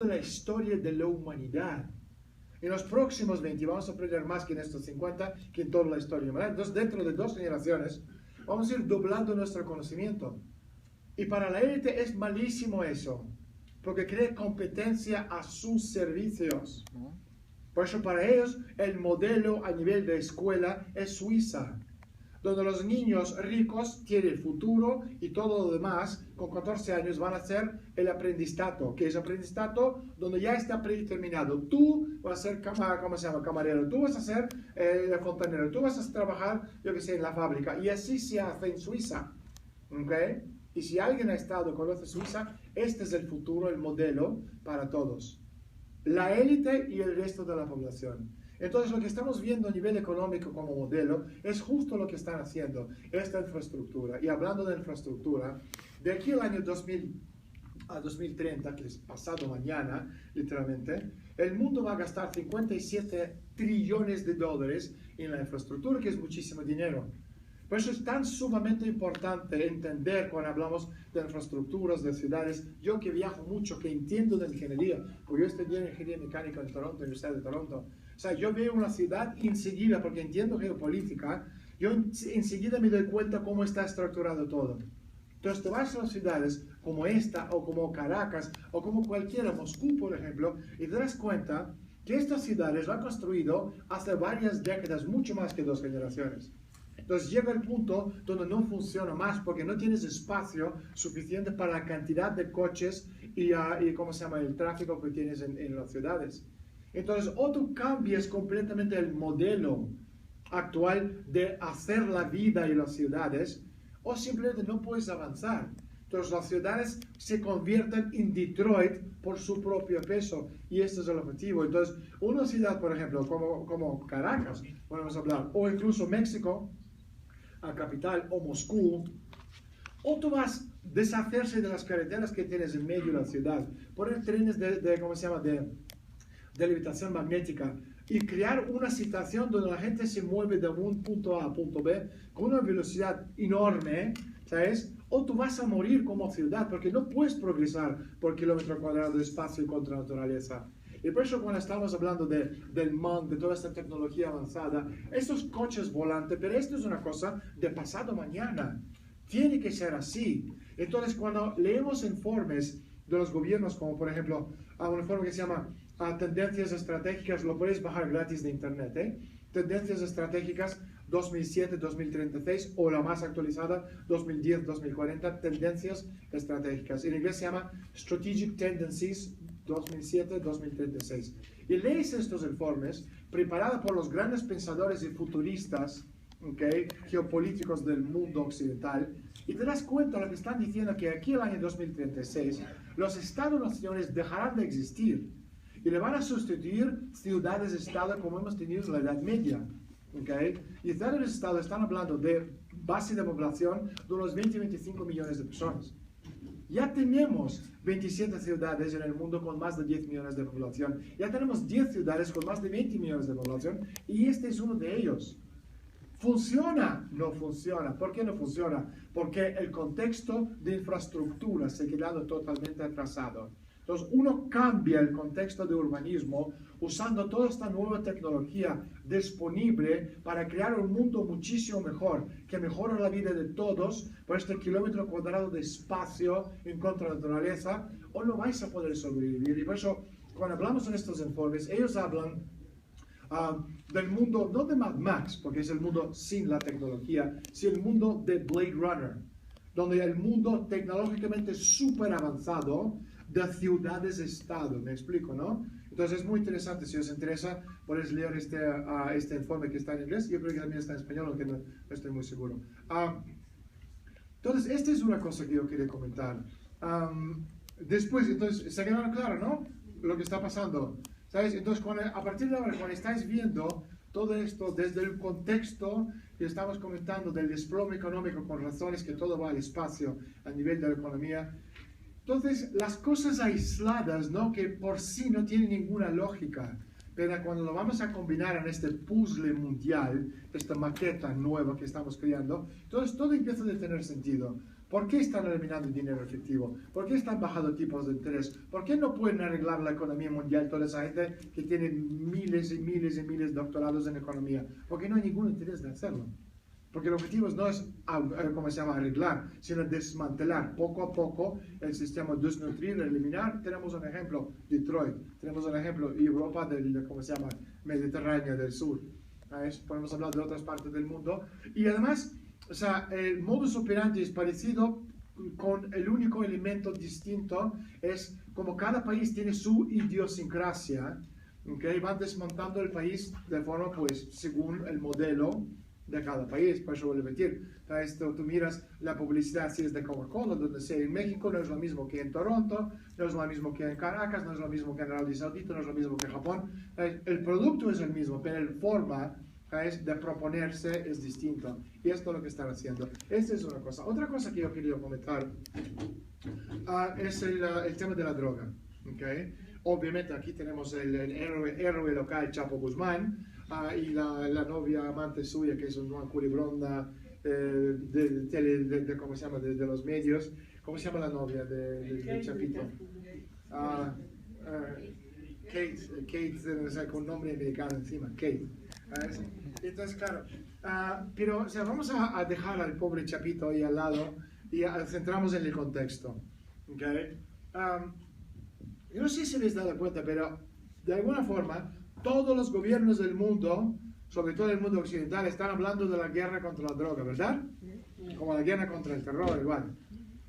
la historia de la humanidad. En los próximos 20 vamos a aprender más que en estos 50, que en toda la historia humanidad. Entonces, dentro de 2 generaciones, vamos a ir doblando nuestro conocimiento. Y para la élite es malísimo eso, porque crea competencia a sus servicios. Por eso para ellos el modelo a nivel de escuela es Suiza, donde los niños ricos tienen el futuro y todo lo demás, con 14 años van a hacer el aprendizato, que es aprendizato donde ya está predeterminado. Tú vas a ser, ¿cómo se llama? Camarero, tú vas a ser fontanero, tú vas a trabajar, yo que sé, en la fábrica. Y así se hace en Suiza. ¿Okay? Y si alguien ha estado, conoce Suiza, este es el futuro, el modelo para todos. La élite y el resto de la población. Entonces, lo que estamos viendo a nivel económico como modelo es justo lo que están haciendo, esta infraestructura. Y hablando de infraestructura, de aquí al año 2000 a 2030, que es pasado mañana, literalmente, el mundo va a gastar 57 trillones de dólares en la infraestructura, que es muchísimo dinero. Por eso es tan sumamente importante entender cuando hablamos de infraestructuras, de ciudades. Yo que viajo mucho, que entiendo de ingeniería, porque yo estudié ingeniería mecánica en Toronto, Universidad de Toronto. O sea, yo veo una ciudad y enseguida, porque entiendo geopolítica, yo enseguida me doy cuenta cómo está estructurado todo. Entonces, te vas a las ciudades como esta, o como Caracas, o como cualquiera, Moscú, por ejemplo, y te das cuenta que estas ciudades lo han construido hace varias décadas, mucho más que 2 generaciones. Entonces llega el punto donde no funciona más porque no tienes espacio suficiente para la cantidad de coches y ¿cómo se llama? El tráfico que tienes en las ciudades. Entonces, o tú cambias completamente el modelo actual de hacer la vida en las ciudades, o simplemente no puedes avanzar. Entonces, las ciudades se convierten en Detroit por su propio peso, y este es el objetivo. Entonces, una ciudad, por ejemplo, como Caracas, podemos hablar, o incluso México, a capital, o Moscú, o tú vas a deshacerse de las carreteras que tienes en medio de la ciudad, poner trenes ¿cómo se llama?, de levitación magnética, y crear una situación donde la gente se mueve de un punto A a punto B con una velocidad enorme, ¿sabes? O tú vas a morir como ciudad, porque no puedes progresar por kilómetro cuadrado de espacio contra la naturaleza. Y por eso cuando estamos hablando del MAN, de toda esta tecnología avanzada, estos coches volantes, pero esto es una cosa de pasado mañana. Tiene que ser así. Entonces, cuando leemos informes de los gobiernos, como por ejemplo, un informe que se llama Tendencias Estratégicas, lo puedes bajar gratis de internet, ¿eh? Tendencias Estratégicas 2007-2036, o la más actualizada, 2010-2040, Tendencias Estratégicas. En inglés se llama Strategic Tendencies 2007-2036. Y lees estos informes, preparados por los grandes pensadores y futuristas, geopolíticos del mundo occidental, y te das cuenta de lo que están diciendo, que aquí el año 2036 los estados-naciones dejarán de existir y le van a sustituir ciudades-estado como hemos tenido en la Edad Media. Y ciudades-estado están hablando de base de población de unos 20-25 millones de personas. Ya tenemos 27 ciudades en el mundo con más de 10 millones de población. Ya tenemos 10 ciudades con más de 20 millones de población, y este es uno de ellos. ¿Funciona? No funciona. ¿Por qué no funciona? Porque el contexto de infraestructura se ha quedado totalmente atrasado. Entonces, uno cambia el contexto de urbanismo usando toda esta nueva tecnología disponible para crear un mundo muchísimo mejor, que mejora la vida de todos por este kilómetro cuadrado de espacio en contra de la naturaleza, o no vais a poder sobrevivir. Y por eso, cuando hablamos en estos informes, ellos hablan del mundo, no de Mad Max, porque es el mundo sin la tecnología, sino el mundo de Blade Runner, donde el mundo tecnológicamente súper avanzado de ciudades-estado. ¿Me explico, no? Entonces es muy interesante. Si os interesa, podéis leer este informe que está en inglés. Yo creo que también está en español, aunque no estoy muy seguro. Entonces, esta es una cosa que yo quería comentar. Después, entonces, se quedaron claro, ¿no? Lo que está pasando. ¿Sabes? Entonces, a partir de ahora, cuando estáis viendo todo esto desde el contexto que estamos comentando del desplome económico, con razones que todo va al espacio a nivel de la economía, entonces las cosas aisladas, ¿no?, que por sí no tienen ninguna lógica, pero cuando lo vamos a combinar en este puzzle mundial, esta maqueta nueva que estamos creando, entonces todo empieza a tener sentido. ¿Por qué están eliminando el dinero efectivo? ¿Por qué están bajando tipos de interés? ¿Por qué no pueden arreglar la economía mundial toda esa gente que tiene miles y miles y miles de doctorados en economía? Porque no hay ningún interés de hacerlo. Porque el objetivo no es, ¿cómo se llama?, arreglar, sino desmantelar poco a poco el sistema, desnutrir, eliminar. Tenemos un ejemplo, Detroit. Tenemos un ejemplo, Europa del, ¿cómo se llama?, Mediterráneo del sur. Podemos hablar de otras partes del mundo. Y además, o sea, el modus operandi es parecido, con el único elemento distinto es como cada país tiene su idiosincrasia, ¿okay? Van desmontando el país de forma, pues, según el modelo de cada país. Por eso voy a repetir, tú miras la publicidad, si es de Coca-Cola, donde sea en México, no es lo mismo que en Toronto, no es lo mismo que en Caracas, no es lo mismo que en Arabia Saudita, no es lo mismo que en Japón. El producto es el mismo, pero la forma de proponerse es distinto. Y esto es lo que están haciendo. Esta es una cosa. Otra cosa que yo quería comentar es el tema de la droga. ¿Okay? Obviamente aquí tenemos el héroe local, Chapo Guzmán, y la novia amante suya, que es una culebronda ¿cómo se llama?, de los medios. ¿Cómo se llama la novia del Chapito? Kate, o sea, con nombre americano encima, Kate. Entonces, claro, pero o sea, vamos a dejar al pobre Chapito ahí al lado y centramos en el contexto. ¿Okay? Yo no sé si habéis dado cuenta, pero de alguna forma todos los gobiernos del mundo, sobre todo el mundo occidental, están hablando de la guerra contra la droga, ¿verdad? Como la guerra contra el terror, igual.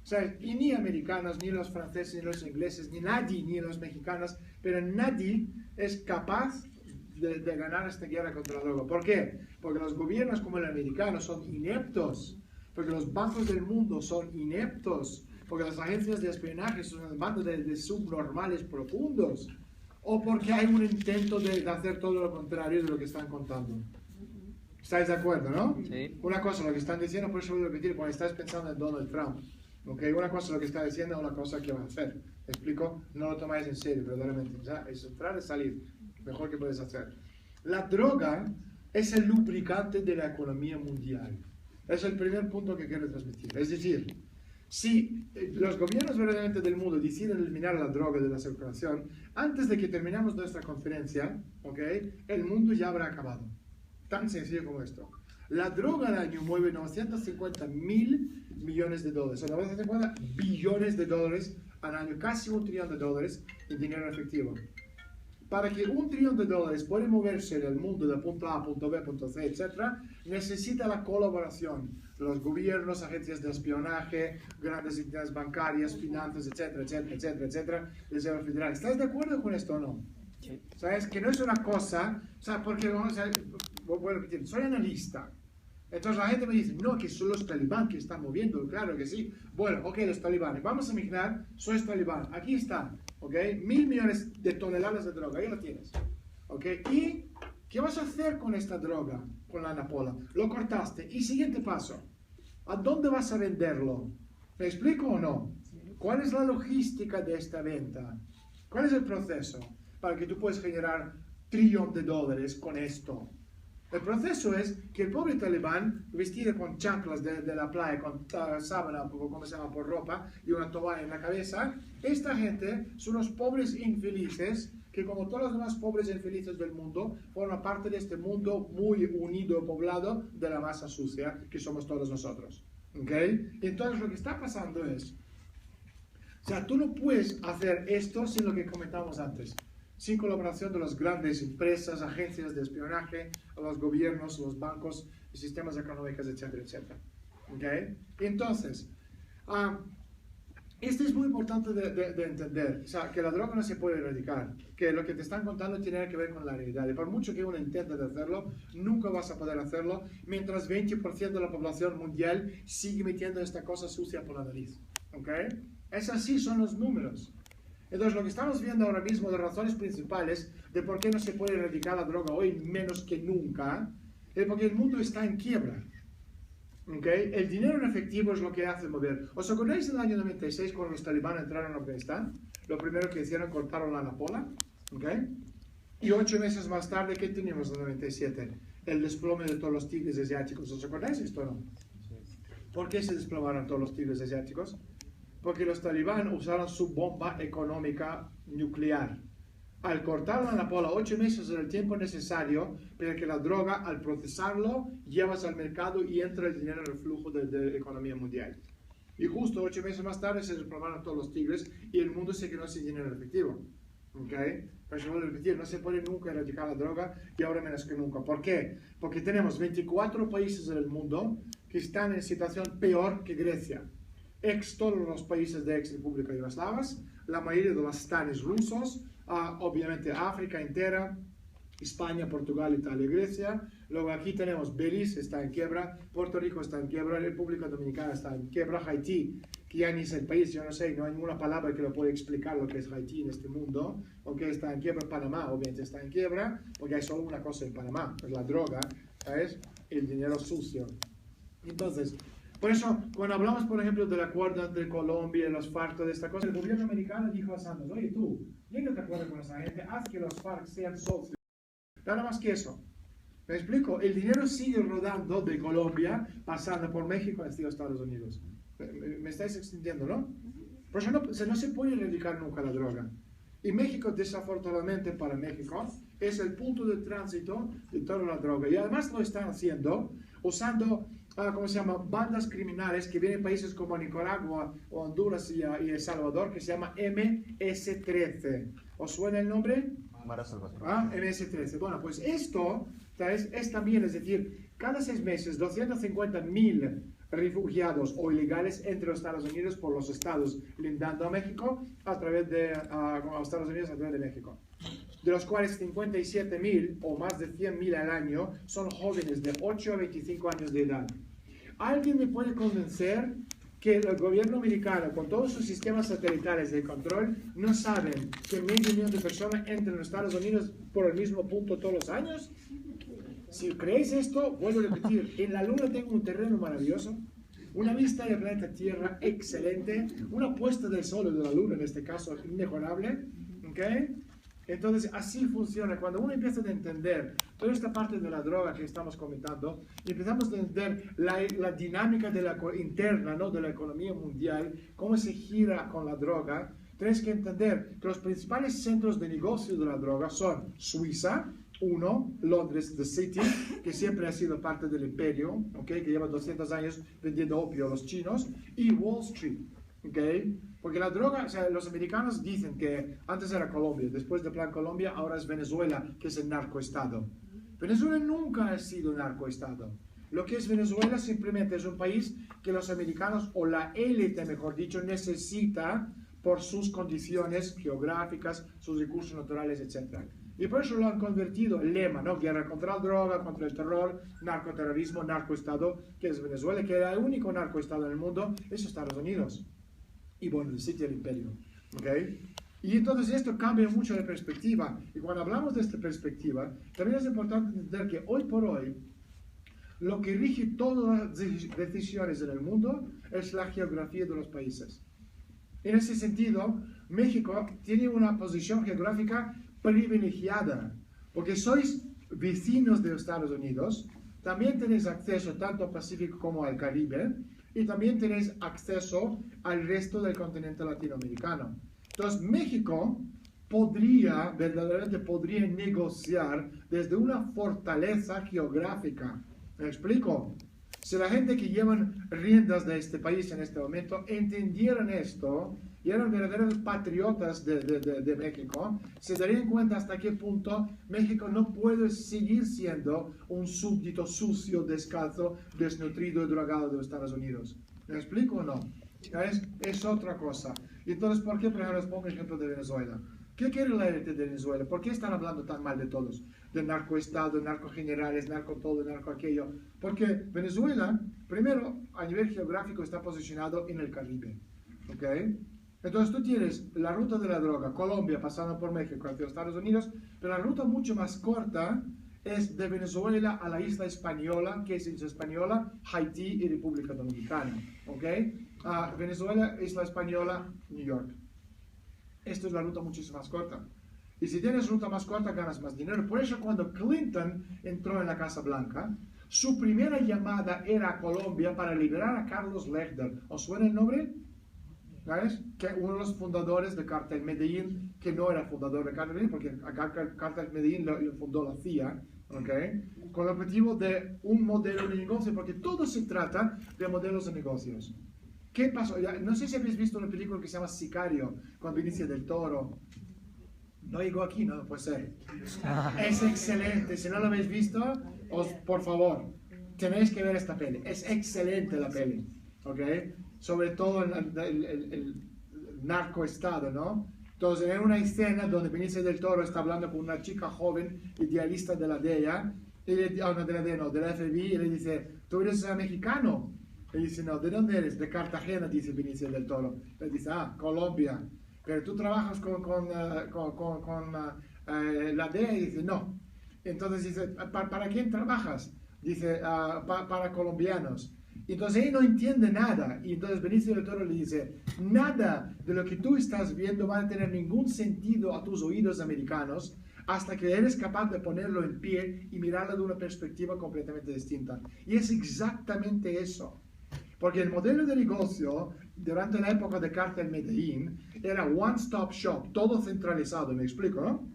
O sea, y ni americanos, ni los franceses, ni los ingleses, ni nadie, ni los mexicanos, pero nadie es capaz de ganar esta guerra contra la droga. ¿Por qué? Porque los gobiernos como el americano son ineptos, porque los bancos del mundo son ineptos, porque las agencias de espionaje son una banda de subnormales profundos, o porque hay un intento de hacer todo lo contrario de lo que están contando. ¿Estáis de acuerdo, no? Sí. Una cosa lo que están diciendo, por eso voy a repetir, cuando estás pensando en Donald Trump, ¿okay? Una cosa lo que está diciendo, una cosa que va a hacer. ¿Me explico? No lo tomáis en serio, verdaderamente. O sea, es entrar y salir. Mejor que puedes hacer. La droga es el lubricante de la economía mundial. Es el primer punto que quiero transmitir. Es decir, si los gobiernos verdaderamente del mundo deciden eliminar la droga de la circulación, antes de que terminemos nuestra conferencia, ¿okay?, el mundo ya habrá acabado. Tan sencillo como esto. La droga al año mueve 950.000 millones de dólares, o 950 billones de dólares al año, casi $1 trillón en dinero efectivo. Para que $1 trillón pueda moverse en el mundo de punto A, punto B, punto C, etc., necesita la colaboración de los gobiernos, agencias de espionaje, grandes entidades bancarias, finanzas, etcétera, etcétera, etcétera, etcétera, Reserva Federal. ¿Estás de acuerdo con esto o no? Sí. ¿Sabes? Que no es una cosa, o sea, porque, o sea, voy a repetir, soy analista. Entonces la gente me dice, no, que son los talibán que están moviendo. Claro que sí. Bueno, ok, los talibanes. Vamos a imaginar, sois talibán. Aquí está, ok, 1.000 millones de toneladas de droga. Ahí lo tienes. Ok, ¿y qué vas a hacer con esta droga, con la amapola? Lo cortaste. Y siguiente paso, ¿a dónde vas a venderlo? ¿Me explico o no? ¿Cuál es la logística de esta venta? ¿Cuál es el proceso para que tú puedas generar $1 trillón con esto? El proceso es que el pobre talibán, vestido con chanclas de la playa, con sábana, como se llama, por ropa, y una toalla en la cabeza, esta gente son los pobres infelices, que como todos los demás pobres infelices del mundo, forman parte de este mundo muy unido, poblado, de la masa sucia, que somos todos nosotros. ¿Okay? Entonces lo que está pasando es, o sea, tú no puedes hacer esto sin lo que comentamos antes. Sin colaboración de las grandes empresas, agencias de espionaje, los gobiernos, los bancos, sistemas económicos, etcétera, etcétera. ¿Okay? Entonces, esto es muy importante de entender, o sea, que la droga no se puede erradicar, que lo que te están contando tiene que ver con la realidad, y por mucho que uno intente de hacerlo, nunca vas a poder hacerlo mientras 20% de la población mundial sigue metiendo esta cosa sucia por la nariz. ¿Okay? Es así, son los números. Entonces, lo que estamos viendo ahora mismo de razones principales de por qué no se puede erradicar la droga hoy menos que nunca, es porque el mundo está en quiebra. ¿Okay? El dinero en efectivo es lo que hace mover. ¿Os acordáis del año 96 cuando los talibanes entraron a Afganistán? Lo primero que hicieron, cortaron la amapola. ¿Okay? Y 8 meses más tarde, ¿qué teníamos en el 97? El desplome de todos los tigres asiáticos. ¿Os acordáis esto o no? ¿Por qué se desplomaron todos los tigres asiáticos? Porque los talibán usaron su bomba económica nuclear. Al cortarla la pola 8 meses del tiempo necesario para que la droga, al procesarlo, llevas al mercado y entra el dinero en el flujo de la economía mundial. Y justo 8 meses más tarde se desplomaron todos los tigres y el mundo se quedó sin dinero en efectivo. ¿Okay? Pero yo voy a repetir, no se puede nunca erradicar la droga y ahora menos que nunca. ¿Por qué? Porque tenemos 24 países en el mundo que están en situación peor que Grecia. Todos los países de ex República Yugoslavas, la mayoría de los stanes rusos, obviamente África entera, España, Portugal, Italia, Grecia. Luego aquí tenemos Belice, está en quiebra, Puerto Rico está en quiebra, República Dominicana está en quiebra, Haití, que ya ni es el país, yo no sé, no hay ninguna palabra que lo pueda explicar lo que es Haití en este mundo, ok, está en quiebra. Panamá, obviamente está en quiebra, porque hay solo una cosa en Panamá, es la droga, ¿sabes? El dinero sucio. Entonces, por eso, cuando hablamos, por ejemplo, del acuerdo entre Colombia y los FARC, toda esta cosa, el gobierno americano dijo a Santos, oye tú, llega de acuerdo con esa gente, haz que los FARC sean socios. Nada más que eso. ¿Me explico? El dinero sigue rodando de Colombia, pasando por México hasta Estados Unidos. ¿Me estáis extendiendo, no? Por eso no se puede erradicar nunca la droga. Y México, desafortunadamente para México, es el punto de tránsito de toda la droga. Y además lo están haciendo usando, ¿cómo se llama?, bandas criminales que vienen de países como Nicaragua, o Honduras y El Salvador, que se llama MS-13. ¿Os suena el nombre? MS-13. Bueno, pues esto es también, es decir, cada 6 meses, 250.000 refugiados o ilegales entre los Estados Unidos por los estados lindando a México a través de a Estados Unidos a través de México, de los cuales 57.000 o más de 100.000 al año son jóvenes de 8 a 25 años de edad. ¿Alguien me puede convencer que el gobierno americano, con todos sus sistemas satelitales de control, no saben que 500.000 de personas entran en los Estados Unidos por el mismo punto todos los años? Si creéis esto, vuelvo a repetir, en la Luna tengo un terreno maravilloso, una vista del planeta Tierra excelente, una puesta del Sol y de la Luna, en este caso, inmejorable, ¿ok? Entonces, así funciona. Cuando uno empieza a entender toda esta parte de la droga que estamos comentando, y empezamos a entender la dinámica de interna, ¿no?, de la economía mundial, cómo se gira con la droga, tienes que entender que los principales centros de negocio de la droga son Suiza, Londres, The City, que siempre ha sido parte del imperio, ¿okay?, que lleva 200 años vendiendo opio a los chinos, y Wall Street, ¿okay? Porque la droga, o sea, los americanos dicen que antes era Colombia, después del Plan Colombia, ahora es Venezuela, que es el narcoestado. Venezuela nunca ha sido un narcoestado. Lo que es Venezuela simplemente es un país que los americanos, o la élite, mejor dicho, necesita por sus condiciones geográficas, sus recursos naturales, etc. Y por eso lo han convertido el lema, ¿no? Guerra contra la droga, contra el terror, narcoterrorismo, narcoestado, que es Venezuela, que era el único narcoestado en el mundo, es Estados Unidos. Y bueno, el sitio del imperio, ¿ok? Y entonces esto cambia mucho la perspectiva. Y cuando hablamos de esta perspectiva, también es importante entender que hoy por hoy, lo que rige todas las decisiones en el mundo es la geografía de los países. En ese sentido, México tiene una posición geográfica privilegiada, porque sois vecinos de Estados Unidos, también tenéis acceso tanto al Pacífico como al Caribe, y también tenéis acceso al resto del continente latinoamericano. Entonces, México verdaderamente podría negociar desde una fortaleza geográfica. ¿Me explico? Si la gente que llevan riendas de este país en este momento entendieran esto y eran verdaderos patriotas de México, se darían cuenta hasta qué punto México no puede seguir siendo un súbdito sucio, descalzo, desnutrido y drogado de los Estados Unidos. ¿Me explico o no? Es otra cosa. Y entonces, ¿por qué, por ejemplo, les pongo el ejemplo de Venezuela? ¿Qué quiere la élite de Venezuela? ¿Por qué están hablando tan mal de todos? De narcoestado, narcogenerales, narco todo, narco aquello. Porque Venezuela, primero, a nivel geográfico, está posicionado en el Caribe. ¿Ok? Entonces tú tienes la ruta de la droga, Colombia pasando por México hacia Estados Unidos, pero la ruta mucho más corta es de Venezuela a la isla española, que es Isla Española, Haití y República Dominicana. ¿Ok? Venezuela, Isla Española, New York. Esto es la ruta muchísimo más corta. Y si tienes ruta más corta, ganas más dinero. Por eso cuando Clinton entró en la Casa Blanca, Su primera llamada era a Colombia para liberar a Carlos Lechner. ¿Os suena el nombre? ¿Sabes? Que uno de los fundadores de Cartel Medellín, que no era fundador de Cartel Medellín, porque Cartel Medellín lo fundó la CIA, ¿ok? Con el objetivo de un modelo de negocio, porque todo se trata de modelos de negocios. ¿Qué pasó? No sé si habéis visto una película que se llama Sicario, con Benicio del Toro. No llegó aquí, no puede ser. Es excelente. Si no lo habéis visto, por favor, tenéis que ver esta peli. Es excelente la peli, ¿ok? Sobre todo el narcoestado, ¿no? Entonces, hay una escena donde Benicio del Toro está hablando con una chica joven, idealista de la DEA, y de la DEA, no, de la FBI, y le dice, ¿tú eres mexicano? Y dice, no, ¿de dónde eres? De Cartagena, dice Benicio del Toro. Le dice, Colombia. Pero tú trabajas con la DEA, y dice, no. Entonces dice, ¿para quién trabajas? Dice, para colombianos. Entonces él no entiende nada. Y entonces Benicio del Toro le dice, nada de lo que tú estás viendo va a tener ningún sentido a tus oídos americanos hasta que eres capaz de ponerlo en pie y mirarlo de una perspectiva completamente distinta. Y es exactamente eso. Porque el modelo de negocio durante la época de Cartel Medellín era one-stop shop, todo centralizado, ¿me explico, no?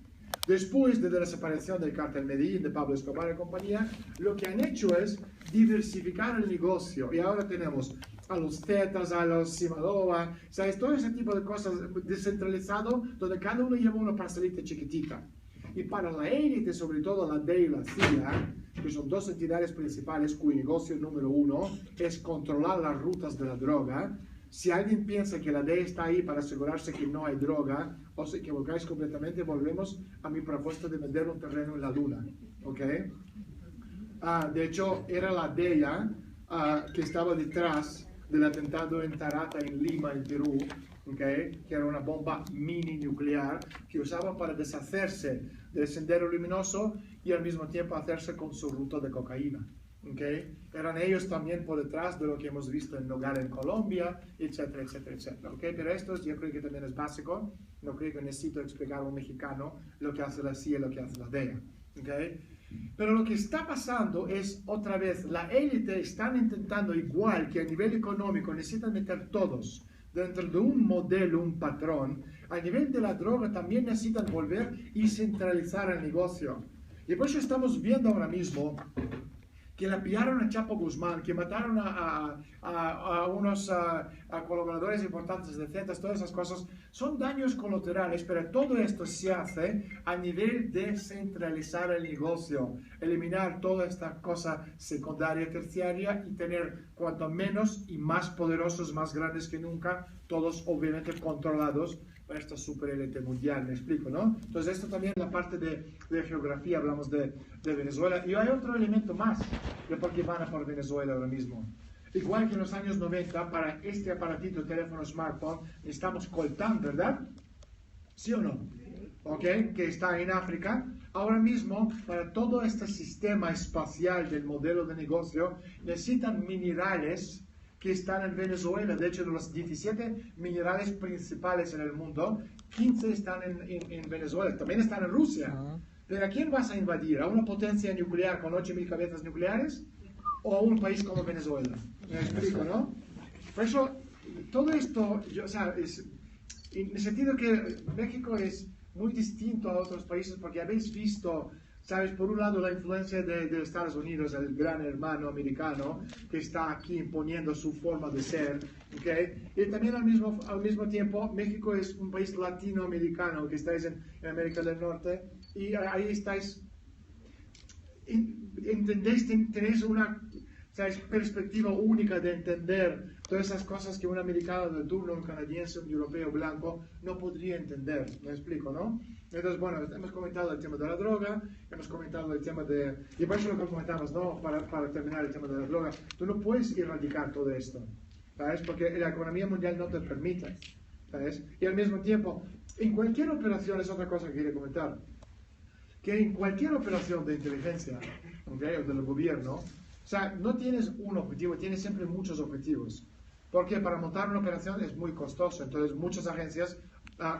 Después de la desaparición del Cartel Medellín, de Pablo Escobar y compañía, lo que han hecho es diversificar el negocio. Y ahora tenemos a los Zetas, a los Sinaloa, ¿sabes? Todo ese tipo de cosas descentralizado, donde cada uno lleva una parcelita chiquitita. Y para la élite, sobre todo la DEA y la CIA, que son dos entidades principales cuyo negocio número uno es controlar las rutas de la droga. Si alguien piensa que la DEA está ahí para asegurarse que no hay droga, os equivocáis completamente. Volvemos a mi propuesta de vender un terreno en la luna, ¿ok? De hecho, era la DEA que estaba detrás del atentado en Tarata, en Lima, en Perú, ¿okay? Que era una bomba mini nuclear que usaban para deshacerse del sendero luminoso y al mismo tiempo hacerse con su ruta de cocaína. ¿Okay? Eran ellos también por detrás de lo que hemos visto en Nogales, en Colombia, etcétera, etcétera, etcétera. ¿Okay? Pero esto yo creo que también es básico. No creo que necesito explicar a un mexicano lo que hace la CIA y lo que hace la DEA. ¿Okay? Pero lo que está pasando es, otra vez, la élite están intentando, igual que a nivel económico, necesitan meter todos dentro de un modelo, un patrón. A nivel de la droga también necesitan volver y centralizar el negocio. Y por eso estamos viendo ahora mismo que la pillaron a Chapo Guzmán, que mataron a unos colaboradores importantes de Zetas, todas esas cosas, son daños colaterales, pero todo esto se hace a nivel de centralizar el negocio, eliminar toda esta cosa secundaria, terciaria y tener cuanto menos y más poderosos, más grandes que nunca, todos obviamente controlados por esta superélite mundial, me explico, ¿no? Entonces esto también en la parte de geografía, hablamos de Venezuela, y hay otro elemento más de por qué van a por Venezuela ahora mismo. Igual que en los años 90, para este aparatito, teléfono smartphone, necesitamos coltán, ¿verdad? ¿Sí o no? ¿Ok? Que está en África. Ahora mismo, para todo este sistema espacial del modelo de negocio, necesitan minerales que están en Venezuela. De hecho, de los 17 minerales principales en el mundo, 15 están en Venezuela. También están en Rusia. ¿Pero a quién vas a invadir? ¿A una potencia nuclear con 8.000 cabezas nucleares? ¿O a un país como Venezuela? ¿Me explico, no? Por eso, todo esto, o sea, en el sentido que México es muy distinto a otros países, porque habéis visto, ¿sabes? Por un lado, la influencia de Estados Unidos, el gran hermano americano, que está aquí imponiendo su forma de ser, ¿ok? Y también al mismo tiempo, México es un país latinoamericano, que estáis en América del Norte, y ahí estáis, entendéis, tenéis una, ¿sabes? Perspectiva única de entender todas esas cosas que un americano de turno, un canadiense, un europeo blanco no podría entender, ¿me explico, no? Entonces, bueno, hemos comentado el tema de la droga, hemos comentado el tema de... Y por eso lo que comentamos, ¿no? Para terminar el tema de la droga, tú no puedes erradicar todo esto, ¿sabes? Porque la economía mundial no te permite, ¿sabes? Y al mismo tiempo, en cualquier operación, es otra cosa que quería comentar, que en cualquier operación de inteligencia, ¿okay? O del gobierno, o sea, no tienes un objetivo, tienes siempre muchos objetivos. Porque para montar una operación es muy costoso, entonces muchas agencias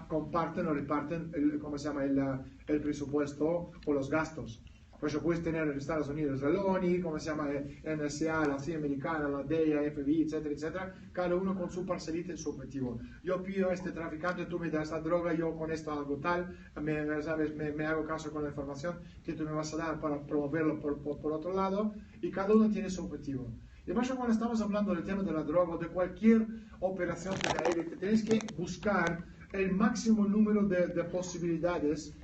comparten o reparten el presupuesto o los gastos. Por eso puedes tener en Estados Unidos la LONI, como se llama, NSA, la CIA americana, la DEA, FBI, etcétera, etcétera, cada uno con su parcelita y su objetivo. Yo pido a este traficante, tú me das la droga, yo con esto hago tal, me hago caso con la información que tú me vas a dar para promoverlo por otro lado, y cada uno tiene su objetivo. Y por eso cuando estamos hablando del tema de la droga o de cualquier operación de la élite, tenéis que buscar el máximo número de posibilidades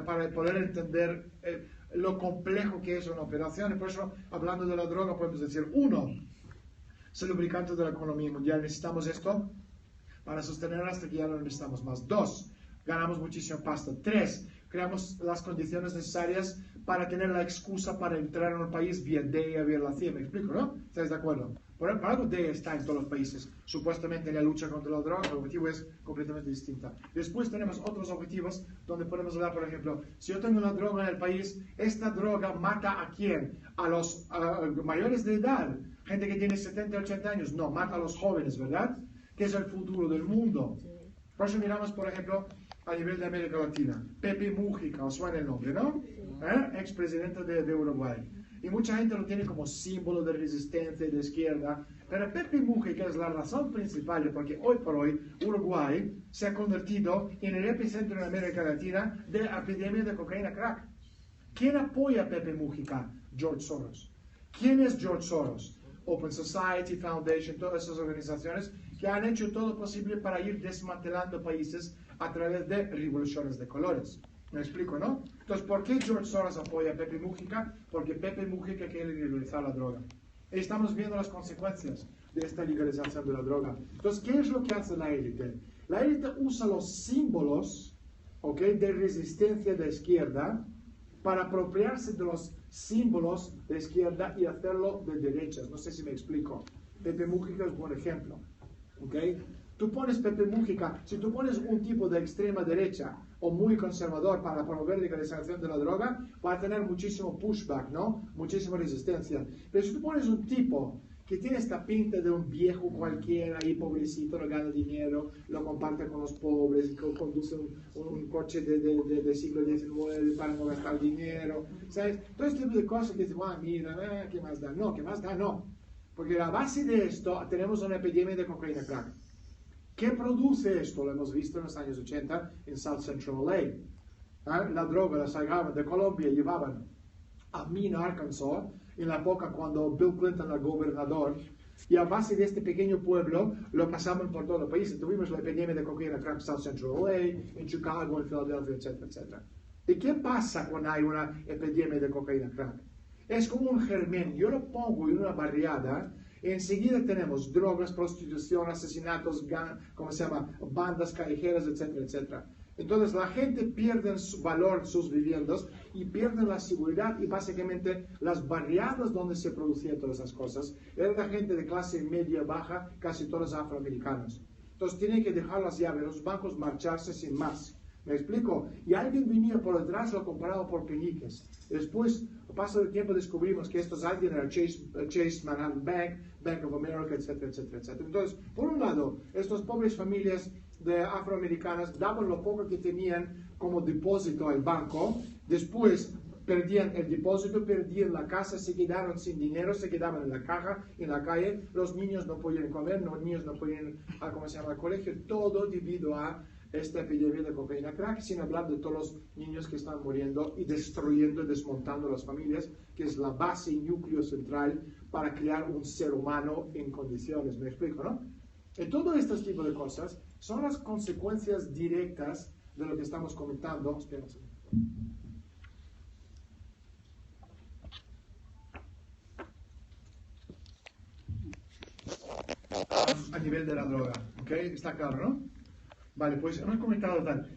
para poder entender lo complejo que es una operación. Y por eso, hablando de la droga, podemos decir, uno, es el lubricante de la economía mundial. Necesitamos esto para sostener hasta que ya no necesitamos más. Dos, ganamos muchísima pasta. Tres, creamos las condiciones necesarias para tener la excusa para entrar en un país vía DEA, vía la CIA. ¿Me explico, no? ¿Estáis de acuerdo? Por algo DEA está en todos los países. Supuestamente en la lucha contra la droga, el objetivo es completamente distinto. Después tenemos otros objetivos donde podemos hablar, por ejemplo, si yo tengo una droga en el país, esta droga mata ¿a quién? A los mayores de edad. Gente que tiene 70, 80 años. No, mata a los jóvenes, ¿verdad? Que es el futuro del mundo. Por eso miramos, por ejemplo, a nivel de América Latina. Pepe Mujica, os suena el nombre, ¿no? Expresidente de Uruguay. Y mucha gente lo tiene como símbolo de resistencia de izquierda. Pero Pepe Mujica es la razón principal de porque hoy por hoy Uruguay se ha convertido en el epicentro en América Latina de la epidemia de cocaína crack. ¿Quién apoya a Pepe Mujica? George Soros. ¿Quién es George Soros? Open Society Foundation, todas esas organizaciones que han hecho todo lo posible para ir desmantelando países a través de revoluciones de colores. ¿Me explico, no? Entonces, ¿por qué George Soros apoya a Pepe Mujica? Porque Pepe Mujica quiere legalizar la droga. Y estamos viendo las consecuencias de esta legalización de la droga. Entonces, ¿qué es lo que hace la élite? La élite usa los símbolos, ¿ok?, de resistencia de izquierda para apropiarse de los símbolos de izquierda y hacerlo de derechas. No sé si me explico. Pepe Mujica es un buen ejemplo. ¿Ok? Tú pones Pepe Mujica, si tú pones un tipo de extrema derecha o muy conservador para promover la legalización de la droga, va a tener muchísimo pushback, ¿no? Muchísima resistencia. Pero si tú pones un tipo que tiene esta pinta de un viejo cualquiera y pobrecito, no gana dinero, lo comparte con los pobres, conduce un coche de siglo XIX para no gastar dinero, ¿sabes? Todo este tipo de cosas que dicen, mira, ¿qué más da? No, ¿qué más da? No. Porque a base de esto tenemos una epidemia de cocaína crack. ¿Qué produce esto? Lo hemos visto en los años 80 en South Central LA. La droga la sacaban de Colombia, llevaban a Mina, Arkansas, en la época cuando Bill Clinton era gobernador, y a base de este pequeño pueblo lo pasaban por todo el país. Tuvimos la epidemia de cocaína crack en South Central LA, en Chicago, en Filadelfia, etcétera, etcétera. ¿Y qué pasa cuando hay una epidemia de cocaína crack? Es como un germen. Yo lo pongo en una barriada. Enseguida tenemos drogas, prostitución, asesinatos, ¿cómo se llama? Bandas callejeras, etcétera, etcétera. Entonces la gente pierde su valor, sus viviendas, y pierde la seguridad, y básicamente las barriadas donde se producían todas esas cosas eran la gente de clase media, baja, casi todos afroamericanos. Entonces tienen que dejar las llaves de los bancos, marcharse sin más. ¿Me explico? Y alguien venía por detrás, lo compraba por peniques. Después, a paso del tiempo, descubrimos que estos alguien era Chase Manhattan Bank, Bank of America, etcétera, etcétera, etcétera. Entonces, por un lado, estas pobres familias de afroamericanas daban lo poco que tenían como depósito al banco. Después, perdían el depósito, perdían la casa, se quedaron sin dinero, se quedaban en la caja, en la calle. Los niños no podían comer, los niños no podían ir al colegio. Todo debido a esta epidemia de cocaína crack, sin hablar de todos los niños que están muriendo y destruyendo y desmontando las familias, que es la base y núcleo central para crear un ser humano en condiciones. ¿Me explico, no? Y todo este tipo de cosas son las consecuencias directas de lo que estamos comentando. Espera un segundo. A nivel de la droga, ¿ok? Está claro, ¿no? Vale, pues hemos comentado tal.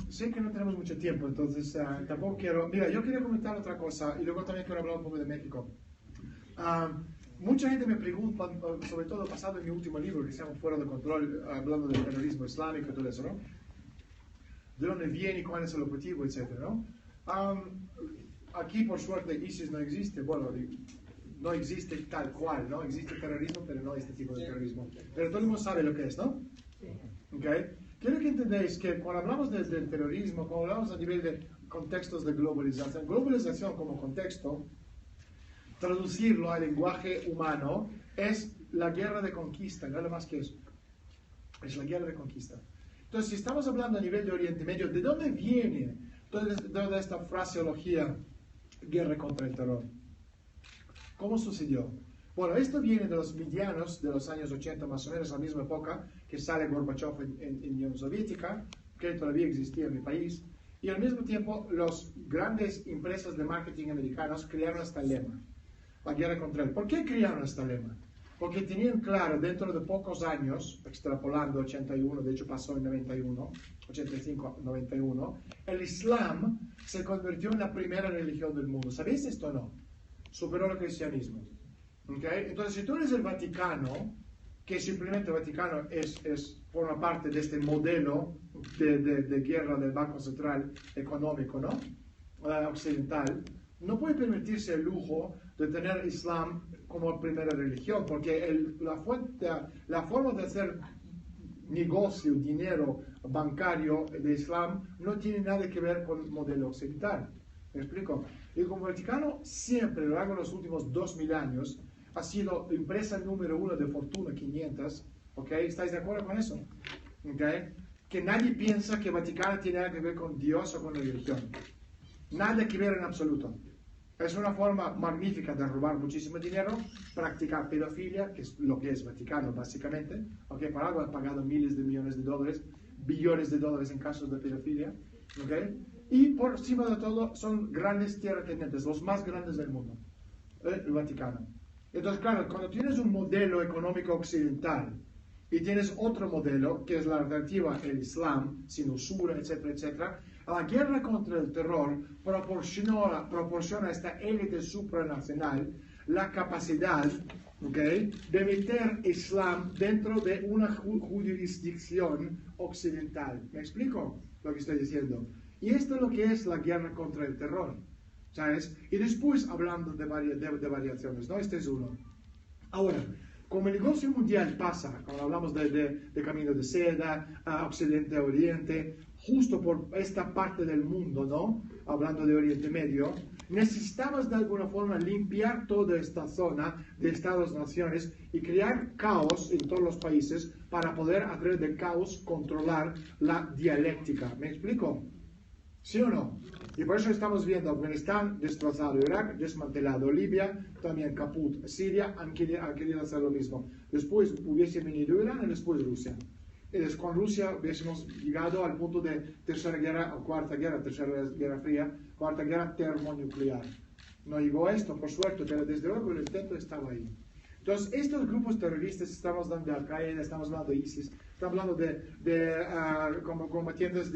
Sé que no tenemos mucho tiempo, entonces tampoco quiero... Mira, yo quería comentar otra cosa y luego también quiero hablar un poco de México. Mucha gente me pregunta, sobre todo basado en mi último libro, que se llama Fuera de Control, hablando del terrorismo islámico y todo eso, ¿no? De dónde viene, cuál es el objetivo, etcétera, ¿no? Aquí, por suerte, ISIS no existe. Bueno, no existe tal cual, ¿no? Existe terrorismo, pero no este tipo de terrorismo. Pero todo el mundo sabe lo que es, ¿no? ¿Okay? quiero que entendáis que cuando hablamos del terrorismo, cuando hablamos a nivel de contextos de globalización como contexto, traducirlo al lenguaje humano es la guerra de conquista, nada más que eso. Es la guerra de conquista. Entonces, si estamos hablando a nivel de Oriente Medio, ¿de dónde viene toda esta fraseología guerra contra el terror? ¿Cómo sucedió? Bueno, esto viene de los medianos de los años 80, más o menos a la misma época que sale Gorbachev en Unión Soviética, que todavía existía en mi país, y al mismo tiempo las grandes empresas de marketing americanos crearon este lema, la guerra contra él. ¿Por qué crearon este lema? Porque tenían claro, dentro de pocos años, extrapolando 81, de hecho pasó en 91, 85, 91, el Islam se convirtió en la primera religión del mundo. ¿Sabéis esto o no? Superó el cristianismo. ¿Okay? Entonces, si tú eres el Vaticano, que simplemente el Vaticano forma parte de este modelo de guerra del Banco Central Económico, ¿no? Occidental, no puede permitirse el lujo de tener Islam como primera religión, porque la forma de hacer negocio, dinero bancario de Islam no tiene nada que ver con el modelo occidental. ¿Me explico? Y como Vaticano siempre, a lo largo de los últimos 2000 años, ha sido empresa número 1 de Fortuna 500, ¿ok? ¿Estáis de acuerdo con eso? ¿Ok? Que nadie piensa que Vaticano tiene algo que ver con Dios o con la religión. Nada que ver en absoluto. Es una forma magnífica de robar muchísimo dinero, practicar pedofilia, que es lo que es Vaticano básicamente, ¿ok? Para algo han pagado miles de millones de dólares, billones de dólares en casos de pedofilia, ¿ok? Y por encima de todo son grandes terratenientes, los más grandes del mundo, el Vaticano. Entonces, claro, cuando tienes un modelo económico occidental y tienes otro modelo, que es la alternativa, el Islam, sin usura, etcétera, etcétera, la guerra contra el terror proporciona a esta élite supranacional la capacidad, ¿okay?, de meter Islam dentro de una jurisdicción occidental. ¿Me explico lo que estoy diciendo? Y esto es lo que es la guerra contra el terror, ¿sabes? Y después hablando de variaciones, ¿no? Este es uno. Ahora, como el negocio mundial pasa, cuando hablamos de camino de seda, Occidente a Oriente, justo por esta parte del mundo, ¿no? Hablando de Oriente Medio, necesitamos de alguna forma limpiar toda esta zona de estados-naciones y crear caos en todos los países para poder, a través del caos, controlar la dialéctica. ¿Me explico? ¿Sí o no? Y por eso estamos viendo Afganistán destrozado, Irak desmantelado, Libia también caput, Siria han querido hacer lo mismo. Después hubiese venido Irán y después Rusia. Y después con Rusia hubiésemos llegado al punto de tercera guerra fría, cuarta guerra termonuclear. No llegó a esto, por suerte, pero desde luego el intento estaba ahí. Entonces, estos grupos terroristas, estamos hablando de Al-Qaeda, estamos hablando de ISIS, estamos hablando de como combatientes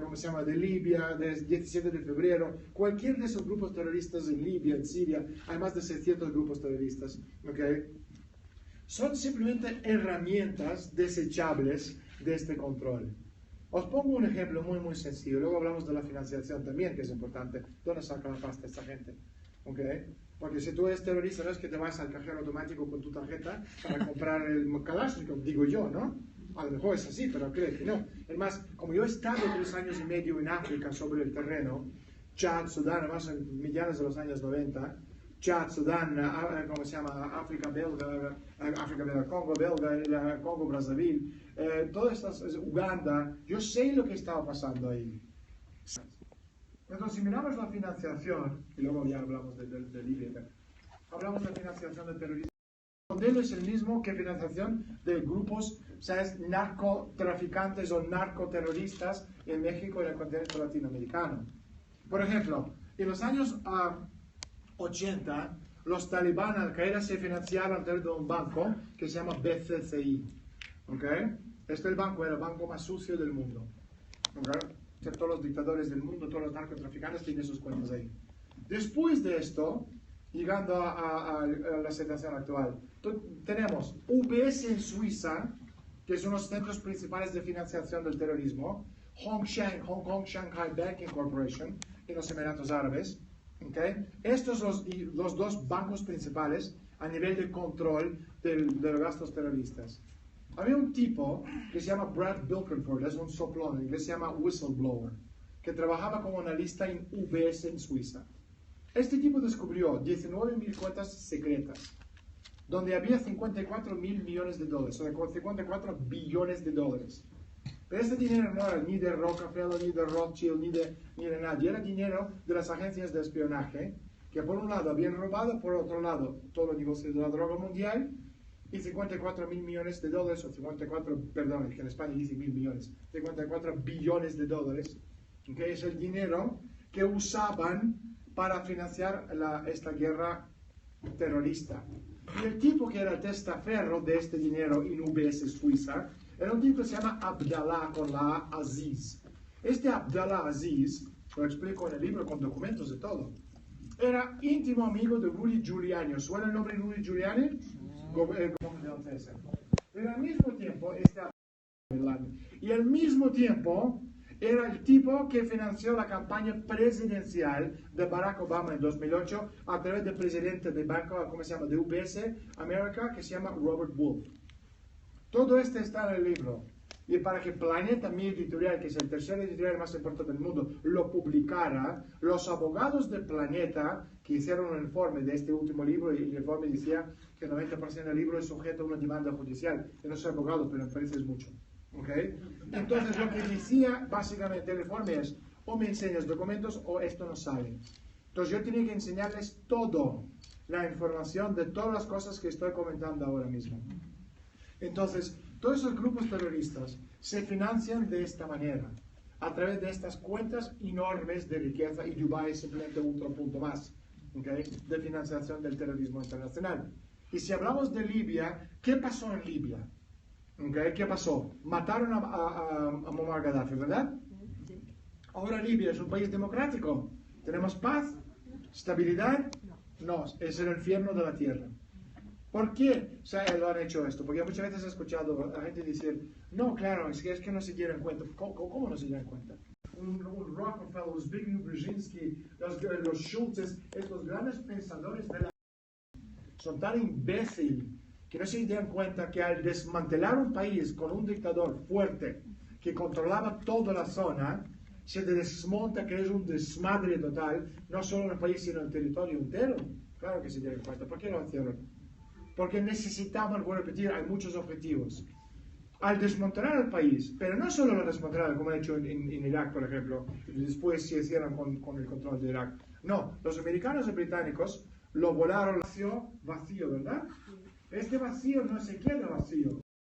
¿cómo se llama?, de Libia, del 17 de febrero, cualquier de esos grupos terroristas en Libia, en Siria, hay más de 600 grupos terroristas, ¿ok? Son simplemente herramientas desechables de este control. Os pongo un ejemplo muy, muy sencillo, luego hablamos de la financiación también, que es importante. ¿Dónde saca la pasta esta gente? ¿Ok? Porque si tú eres terrorista, no es que te vas al cajero automático con tu tarjeta para comprar el Kalashnikov, digo yo, ¿no? A lo mejor es así, pero creo que no. Además, como yo he estado 3 años y medio en África sobre el terreno, Chad, Sudán, además en mediados de los años 90, Chad, Sudán, ¿cómo se llama? África belga, Congo belga, Congo Brazzaville, todas estas, Uganda, yo sé lo que estaba pasando ahí. Entonces, si miramos la financiación, y luego ya hablamos de Libia, hablamos de financiación del terrorismo. El modelo es el mismo que financiación de grupos, ¿sabes?, narcotraficantes o narcoterroristas en México y en el continente latinoamericano. Por ejemplo, en los años 80, los talibán Al-Qaeda se financiaron a través de un banco que se llama BCCI. ¿Okay? Este banco era el banco más sucio del mundo. ¿Okay? Todos los dictadores del mundo, todos los narcotraficantes tienen sus cuentas ahí. Después de esto, llegando a la situación actual, tenemos UBS en Suiza, que son los centros principales de financiación del terrorismo, Hong Kong Shanghai Banking Corporation, en los Emiratos Árabes. ¿Okay? Estos son los 2 bancos principales a nivel de control de los gastos terroristas. Había un tipo que se llama Brad Bilkenford, es un soplón, en inglés se llama whistleblower, que trabajaba como analista en UBS en Suiza. Este tipo descubrió 19.000 cuentas secretas, donde había 54.000 millones de dólares, o sea, 54 billones de dólares. Pero este dinero no era ni de Rockefeller, ni de Rothschild, ni de nadie, era dinero de las agencias de espionaje, que por un lado habían robado, por otro lado todo el negocio de la droga mundial, y 54.000 millones de dólares, o 54, perdón, que en España dice 1.000 millones, 54 billones de dólares, que es el dinero que usaban para financiar esta guerra terrorista. Y el tipo que era el testaferro de este dinero en UBS Suiza era un tipo que se llama Abdallah con la A, Aziz. Este Abdallah Aziz, lo explico en el libro con documentos de todo, era íntimo amigo de Rudy Giuliani. ¿Os suena el nombre de Rudy Giuliani? Pero al mismo tiempo, y al mismo tiempo era el tipo que financió la campaña presidencial de Barack Obama en 2008 a través del presidente de banco, ¿cómo se llama?, de UBS América, que se llama Robert Wolf. Todo esto está en el libro. Y para que Planeta, mi editorial, que es el tercer editorial más importante del mundo, lo publicara, los abogados de Planeta, que hicieron un informe de este último libro, y el informe decía que el 90% del libro es sujeto a una demanda judicial. Yo no soy abogado, pero me parece es mucho. ¿Okay? Entonces lo que decía básicamente el informe es, o me enseñas documentos o esto no sale. Entonces yo tenía que enseñarles todo, la información de todas las cosas que estoy comentando ahora mismo. Entonces, todos esos grupos terroristas se financian de esta manera, a través de estas cuentas enormes de riqueza, y Dubái es simplemente otro punto más, ¿okay?, de financiación del terrorismo internacional. Y si hablamos de Libia, ¿qué pasó en Libia? ¿Okay? ¿Qué pasó? Mataron a Muammar Gaddafi, ¿verdad? Ahora Libia es un país democrático. ¿Tenemos paz? ¿Estabilidad? No, es el infierno de la tierra. ¿Por qué lo han hecho esto? Porque muchas veces he escuchado a la gente decir, no, claro, es que no se dieron cuenta. ¿Cómo no se dieron cuenta? Un Rockefeller, Zbigniew Brzezinski, los Schultzes, estos grandes pensadores de la... son tan imbéciles que no se dieron cuenta que al desmantelar un país con un dictador fuerte que controlaba toda la zona, se desmonta, que es un desmadre total, no solo en el país, sino en el territorio entero. Claro que se dieron cuenta. ¿Por qué lo hicieron? Porque necesitaban, voy a repetir, hay muchos objetivos. Al desmantelar el país, pero no solo lo desmantelaron, como han hecho en Irak, por ejemplo, y después se hicieron con el control de Irak. No, los americanos y británicos lo volaron vacío, ¿verdad? Este vacío no se queda vacío.